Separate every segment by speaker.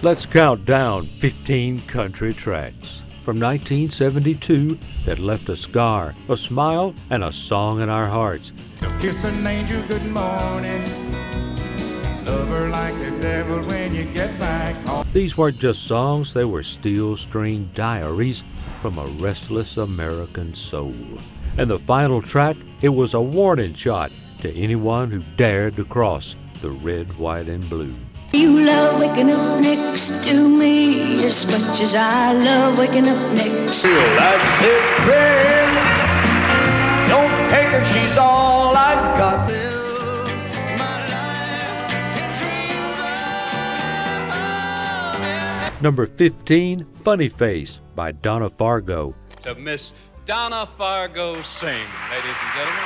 Speaker 1: Let's count down 15 country tracks from 1972 that left a scar, a smile, and a song in our hearts.
Speaker 2: Kiss an angel good morning. Love her like the devil when you get back home.
Speaker 1: These weren't just songs, they were steel-string diaries from a restless American soul. And the final track, it was a warning shot to anyone who dared to cross the red, white, and blue.
Speaker 3: You love waking up next to me as much as I love waking up next.
Speaker 4: That's it, friend. Don't take her, she's all I got.
Speaker 1: Number 15, Funny Face by Donna Fargo.
Speaker 5: To Miss Donna Fargo sing, ladies and gentlemen.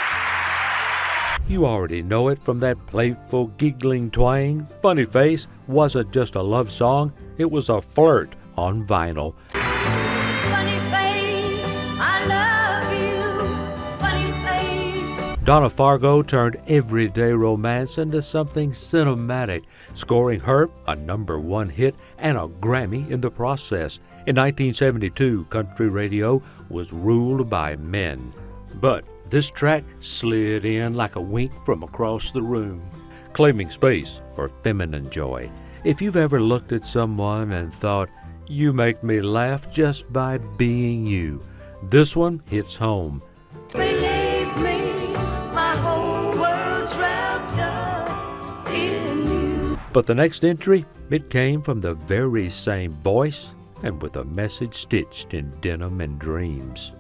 Speaker 1: You already know it from that playful, giggling twang. Funny Face wasn't just a love song, it was a flirt on vinyl.
Speaker 3: Funny face, I love you. Funny face.
Speaker 1: Donna Fargo turned everyday romance into something cinematic, scoring her a #1 hit and a Grammy in the process. In 1972, country radio was ruled by men. But this track slid in like a wink from across the room, claiming space for feminine joy. If you've ever looked at someone and thought, you make me laugh just by being you, this one hits home.
Speaker 3: Believe me, my whole world's wrapped up in you.
Speaker 1: But the next entry, it came from the very same voice and with a message stitched in denim and dreams.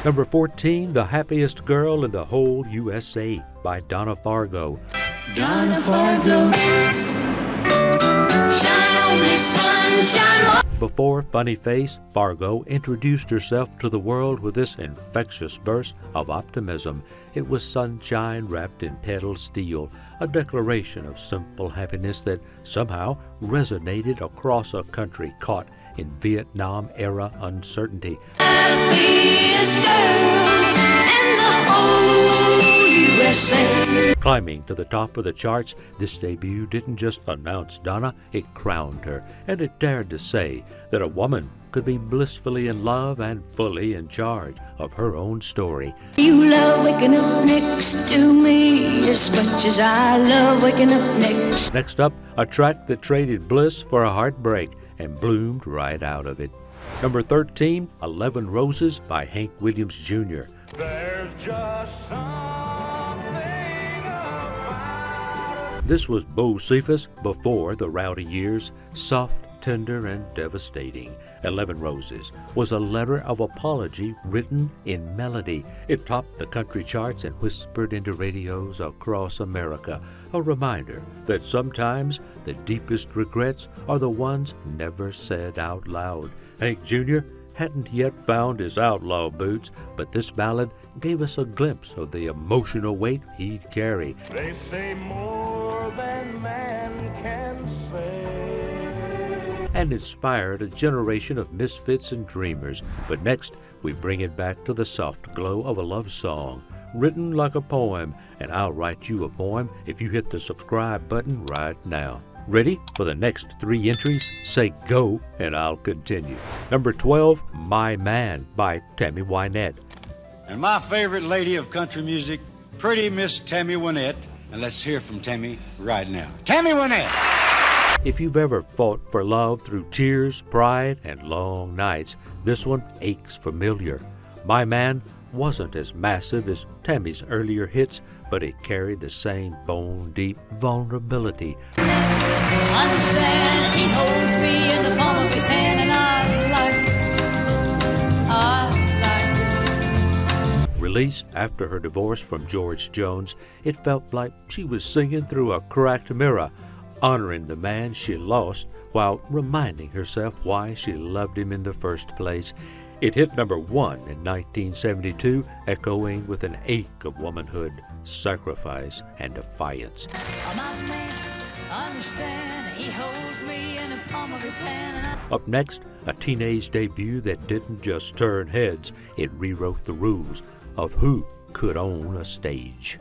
Speaker 1: Number 14, The Happiest Girl in the Whole USA by Donna Fargo.
Speaker 3: Donna Fargo, shine on me, sunshine.
Speaker 1: Before Funny Face, Fargo introduced herself to the world with this infectious burst of optimism. It was sunshine wrapped in pedal steel, a declaration of simple happiness that somehow resonated across a country caught in Vietnam-era uncertainty.
Speaker 3: Happiest girl in the whole USA.
Speaker 1: Climbing to the top of the charts, this debut didn't just announce Donna, it crowned her, and it dared to say that a woman could be blissfully in love and fully in charge of her own story.
Speaker 3: You love waking up next to me as much as I love waking up next.
Speaker 1: Next up, a track that traded bliss for a heartbreak and bloomed right out of it. Number 13, 11 Roses by Hank Williams Jr.
Speaker 4: There's just something about.
Speaker 1: This was Bo Cephas before the rowdy years, soft, tender, and devastating. 11 Roses was a letter of apology written in melody. It topped the country charts and whispered into radios across America, a reminder that sometimes the deepest regrets are the ones never said out loud. Hank Jr. hadn't yet found his outlaw boots, but this ballad gave us a glimpse of the emotional weight he'd carry.
Speaker 4: They say more than man can say.
Speaker 1: And inspired a generation of misfits and dreamers. But next, we bring it back to the soft glow of a love song, written like a poem, and I'll write you a poem if you hit the subscribe button right now. Ready for the next 3 entries? Say go, and I'll continue. Number 12, My Man by Tammy Wynette.
Speaker 6: And my favorite lady of country music, pretty Miss Tammy Wynette. And let's hear from Tammy right now. Tammy Wynette!
Speaker 1: If you've ever fought for love through tears, pride, and long nights, this one aches familiar. My Man wasn't as massive as Tammy's earlier hits, but it carried the same bone-deep vulnerability.
Speaker 3: Understand, he holds me in the palm of his hand, and I like it. I like it.
Speaker 1: Released after her divorce from George Jones, it felt like she was singing through a cracked mirror, honoring the man she lost while reminding herself why she loved him in the first place. It hit number 1 in 1972, echoing with an ache of womanhood, sacrifice, and defiance.
Speaker 3: My man, understand, he holds me in the palm of his hand, and I...
Speaker 1: Up next, a teenage debut that didn't just turn heads, it rewrote the rules of who could own a stage.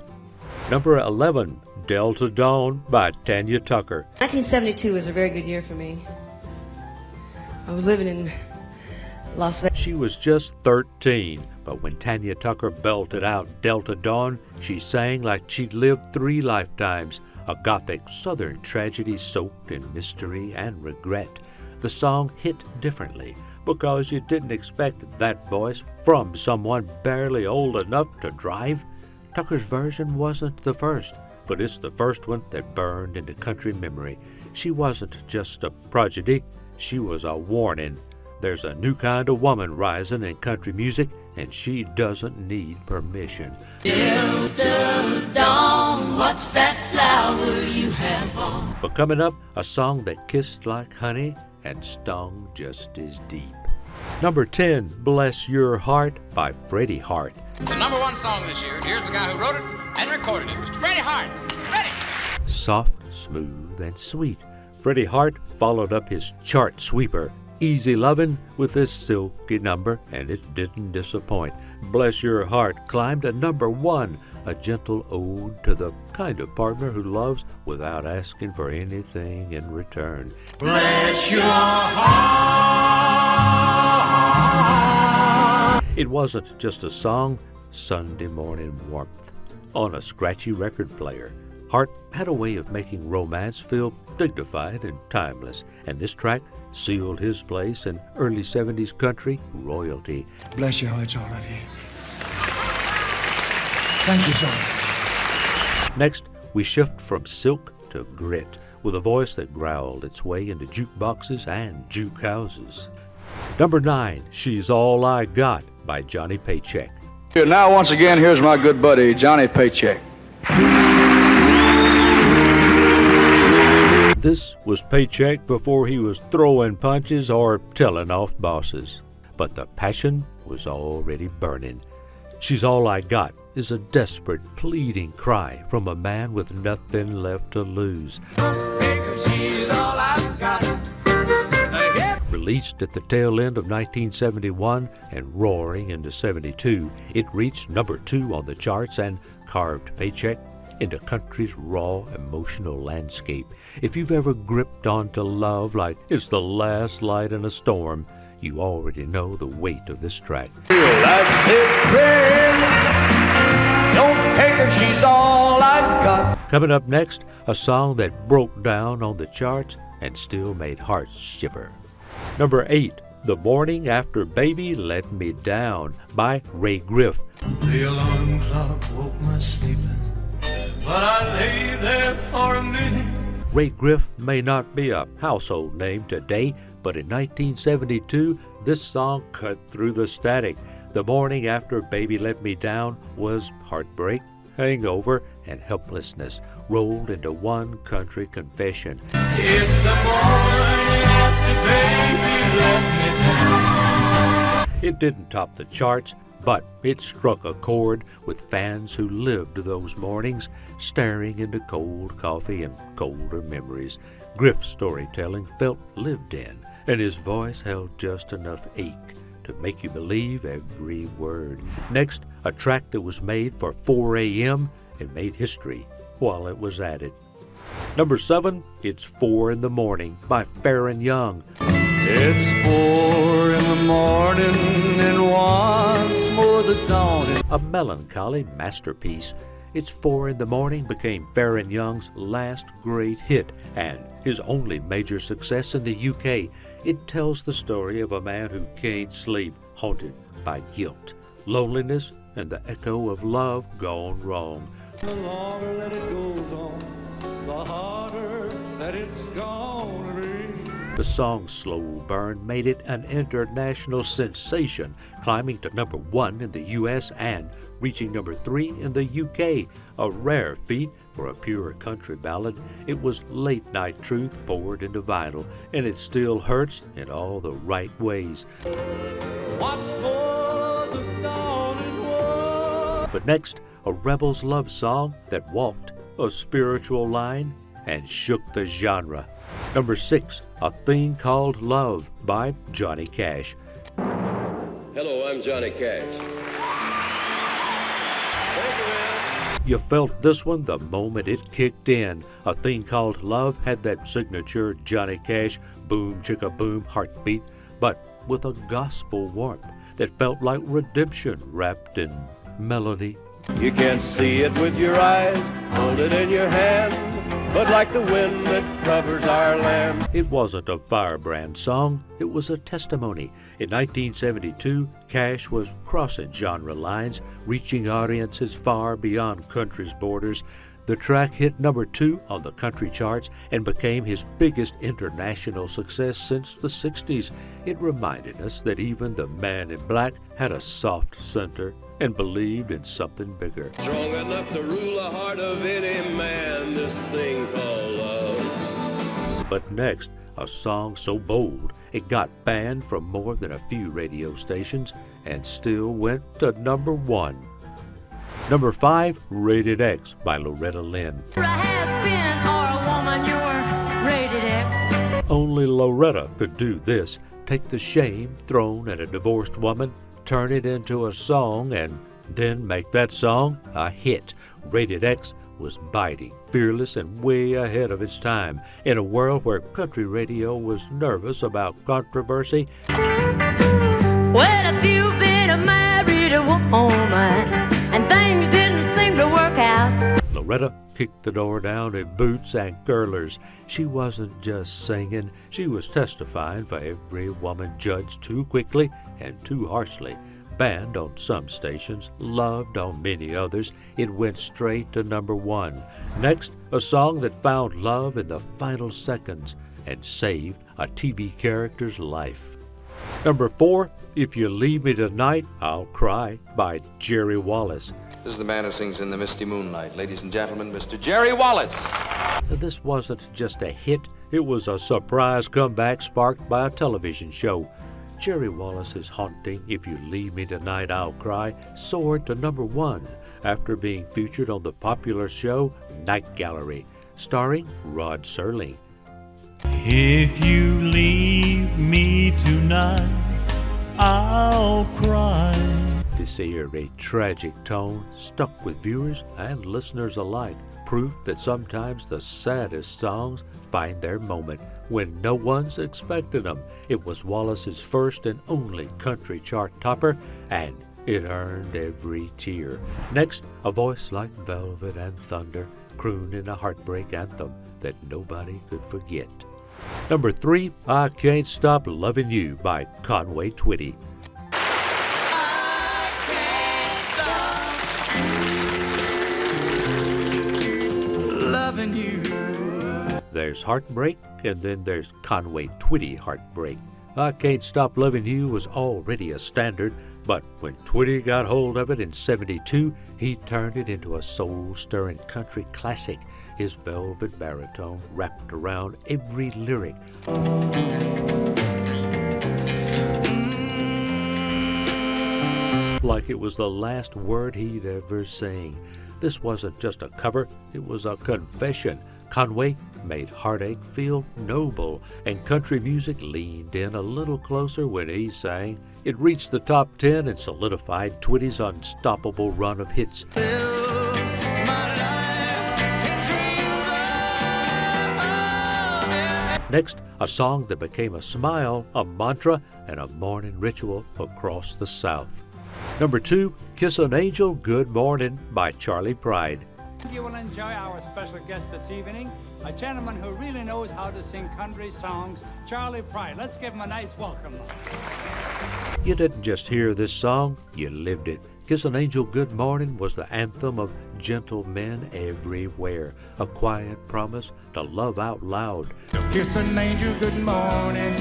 Speaker 1: Number 11, Delta Dawn by Tanya Tucker.
Speaker 7: 1972 was a very good year for me. I was living in Las Vegas.
Speaker 1: She was just 13, but when Tanya Tucker belted out Delta Dawn, she sang like she'd lived 3 lifetimes, a gothic southern tragedy soaked in mystery and regret. The song hit differently because you didn't expect that voice from someone barely old enough to drive. Tucker's version wasn't the first, but it's the first one that burned into country memory. She wasn't just a prodigy, she was a warning. There's a new kind of woman rising in country music, and she doesn't need permission.
Speaker 8: Delta Dawn, what's that flower you have on?
Speaker 1: But coming up, a song that kissed like honey and stung just as deep. Number 10, Bless Your Heart by Freddy Hart.
Speaker 9: The number 1 song this year. Here's the guy who wrote it and recorded it, Mr. Freddy Hart. Freddy!
Speaker 1: Soft, smooth, and sweet. Freddy Hart followed up his chart sweeper, Easy Lovin', with this silky number, and it didn't disappoint. Bless Your Heart climbed to number 1, a gentle ode to the kind of partner who loves without asking for anything in return.
Speaker 4: Bless your heart.
Speaker 1: It wasn't just a song, Sunday morning warmth on a scratchy record player. Hart had a way of making romance feel dignified and timeless, and this track sealed his place in early 70s country royalty.
Speaker 10: Bless your hearts, all of you. Thank you so much.
Speaker 1: Next, we shift from silk to grit, with a voice that growled its way into jukeboxes and juke houses. Number 9, She's All I Got by Johnny Paycheck.
Speaker 11: Now, once again, here's my good buddy, Johnny Paycheck.
Speaker 1: This was Paycheck before he was throwing punches or telling off bosses. But the passion was already burning. She's All I Got is a desperate, pleading cry from a man with nothing left to lose.
Speaker 4: She's all I've got.
Speaker 1: Released at the tail end of 1971 and roaring into 72, it reached number 2 on the charts and carved Paycheck into country's raw, emotional landscape. If you've ever gripped onto love like it's the last light in a storm, you already know the weight of this track.
Speaker 4: That's it, friend. Don't take her, she's all I've got.
Speaker 1: Coming up next, a song that broke down on the charts and still made hearts shiver. Number 8, The Morning After Baby Let Me Down by Ray Griff.
Speaker 12: The alarm clock woke my sleeping, but I lay there for a minute.
Speaker 1: Ray Griff may not be a household name today, but in 1972, this song cut through the static. The Morning After Baby Let Me Down was heartbreak, hangover, and helplessness rolled into one country confession.
Speaker 12: It's the morning after baby let me down.
Speaker 1: It didn't top the charts, but it struck a chord with fans who lived those mornings, staring into cold coffee and colder memories. Griff's storytelling felt lived in, and his voice held just enough ache to make you believe every word. Next, a track that was made for 4 a.m. and made history while it was at it. Number 7, It's 4 in the Morning by Farron Young.
Speaker 4: It's 4 in the morning and once more the dawn.
Speaker 1: A melancholy masterpiece. It's 4 in the Morning became Farron Young's last great hit and his only major success in the UK. It tells the story of a man who can't sleep, haunted by guilt, loneliness, and the echo of love gone wrong.
Speaker 2: The longer that it goes on, the harder that it's gonna be.
Speaker 1: The song's slow burn made it an international sensation, climbing to number 1 in the US and reaching number 3 in the UK, a rare feat for a pure country ballad. It was late-night truth poured into vinyl, and it still hurts in all the right ways.
Speaker 4: What for the dawning world?
Speaker 1: But next, a rebel's love song that walked a spiritual line and shook the genre. Number 6, A Thing Called Love by Johnny Cash.
Speaker 13: Hello, I'm Johnny Cash.
Speaker 1: You felt this one the moment it kicked in. A Thing Called Love had that signature Johnny Cash boom chicka boom heartbeat, but with a gospel warmth that felt like redemption wrapped in melody.
Speaker 13: You can't see it with your eyes, hold it in your hand, but like the wind that covers our land.
Speaker 1: It wasn't a firebrand song, it was a testimony. In 1972, Cash was crossing genre lines, reaching audiences far beyond country's borders. The track hit number 2 on the country charts and became his biggest international success since the 60s. It reminded us that even the man in black had a soft center and believed in something bigger.
Speaker 13: Strong enough to rule the heart of any man, this thing called love.
Speaker 1: But next, a song so bold it got banned from more than a few radio stations and still went to number 1. Number 5, Rated X by Loretta Lynn. Only Loretta could do this, take the shame thrown at a divorced woman, turn it into a song, and then make that song a hit. Rated X was biting, fearless, and way ahead of its time. In a world where country radio was nervous about controversy,
Speaker 3: well, if you've been a married woman and things didn't seem to work out,
Speaker 1: Loretta kicked the door down in boots and curlers. She wasn't just singing, she was testifying for every woman judged too quickly and too harshly. Banned on some stations, loved on many others, it went straight to number 1. Next, a song that found love in the final seconds and saved a TV character's life. Number 4, If You Leave Me Tonight, I'll Cry by Jerry Wallace.
Speaker 9: This is the man who sings in the misty moonlight. Ladies and gentlemen, Mr. Jerry Wallace.
Speaker 1: This wasn't just a hit, it was a surprise comeback sparked by a television show. Jerry Wallace's haunting If You Leave Me Tonight, I'll Cry soared to number 1 after being featured on the popular show Night Gallery, starring Rod Serling.
Speaker 12: If you leave me tonight, I'll cry.
Speaker 1: This eerie, tragic tone stuck with viewers and listeners alike, proof that sometimes the saddest songs find their moment when no one's expecting them. It was Wallace's first and only country chart topper, and it earned every tear. Next, a voice like velvet and thunder, crooning a heartbreak anthem that nobody could forget. Number 3, I Can't Stop Loving You by Conway Twitty.
Speaker 12: Loving you.
Speaker 1: There's Heartbreak, and then there's Conway Twitty Heartbreak. I Can't Stop Loving You was already a standard, but when Twitty got hold of it in '72, he turned it into a soul-stirring country classic. His velvet baritone wrapped around every lyric. Like it was the last word he'd ever sing. This wasn't just a cover, it was a confession. Conway made heartache feel noble, and country music leaned in a little closer when he sang. It reached the top 10 and solidified Twitty's unstoppable run of hits. Next, a song that became a smile, a mantra, and a morning ritual across the South. Number 2, Kiss an Angel, Good Morning by Charley Pride.
Speaker 14: You will enjoy our special guest this evening, a gentleman who really knows how to sing country songs, Charley Pride. Let's give him a nice welcome.
Speaker 1: You didn't just hear this song, you lived it. Kiss an Angel, Good Morning was the anthem of gentle men everywhere, a quiet promise to love out loud.
Speaker 2: Kiss an angel good morning,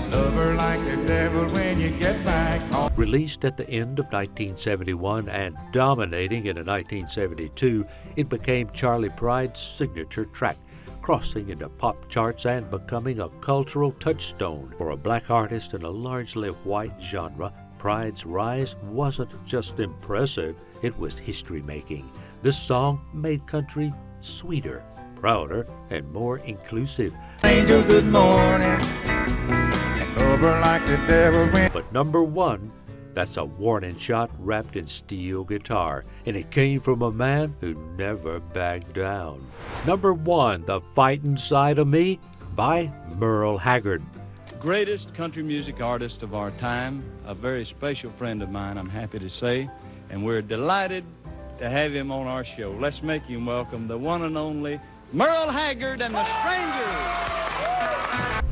Speaker 2: love her like the devil when you get back home.
Speaker 1: Released at the end of 1971 and dominating into 1972, it became Charley Pride's signature track, crossing into pop charts and becoming a cultural touchstone for a black artist in a largely white genre. Pride's rise wasn't just impressive, it was history-making. This song made country sweeter, prouder, and more inclusive.
Speaker 2: Angel, good morning. Over like the devil when...
Speaker 1: But number 1, that's a warning shot wrapped in steel guitar, and it came from a man who never backed down. Number 1, The Fightin' Side of Me by Merle Haggard.
Speaker 11: greatest country music artist of our time, a very special friend of mine, I'm happy to say, and we're delighted to have him on our show. Let's make him welcome the one and only Merle Haggard and the Strangers.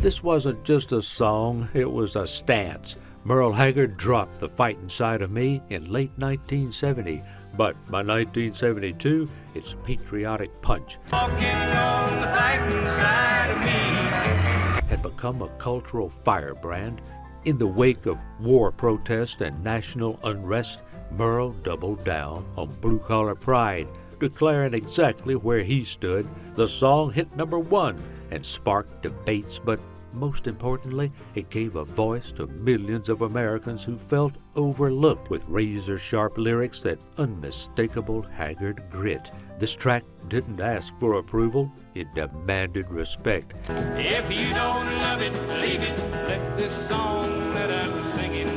Speaker 1: This wasn't just a song, it was a stance. Merle Haggard dropped the fighting side of me in late 1970, but by 1972, its patriotic punch
Speaker 12: Walking on the fighting side of me
Speaker 1: had become a cultural firebrand. In the wake of war protest and national unrest, Merle doubled down on blue-collar pride, declaring exactly where he stood. The song hit #1 and sparked debates, but most importantly, it gave a voice to millions of Americans who felt overlooked, with razor-sharp lyrics that unmistakable Haggard grit. This track didn't ask for approval, it demanded respect.
Speaker 12: If you don't love it, leave it. Let this song that I'm singing.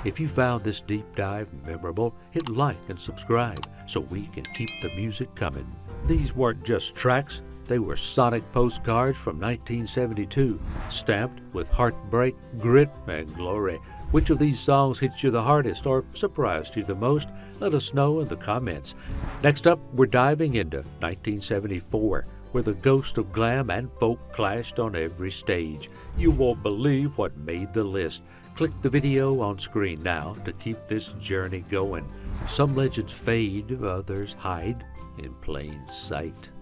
Speaker 1: If you found this deep dive memorable, hit like and subscribe so we can keep the music coming. These weren't just tracks, they were sonic postcards from 1972, stamped with heartbreak, grit, and glory. Which of these songs hit you the hardest or surprised you the most? Let us know in the comments. Next up, we're diving into 1974, where the ghost of glam and folk clashed on every stage. You won't believe what made the list. Click the video on screen now to keep this journey going. Some legends fade, others hide in plain sight.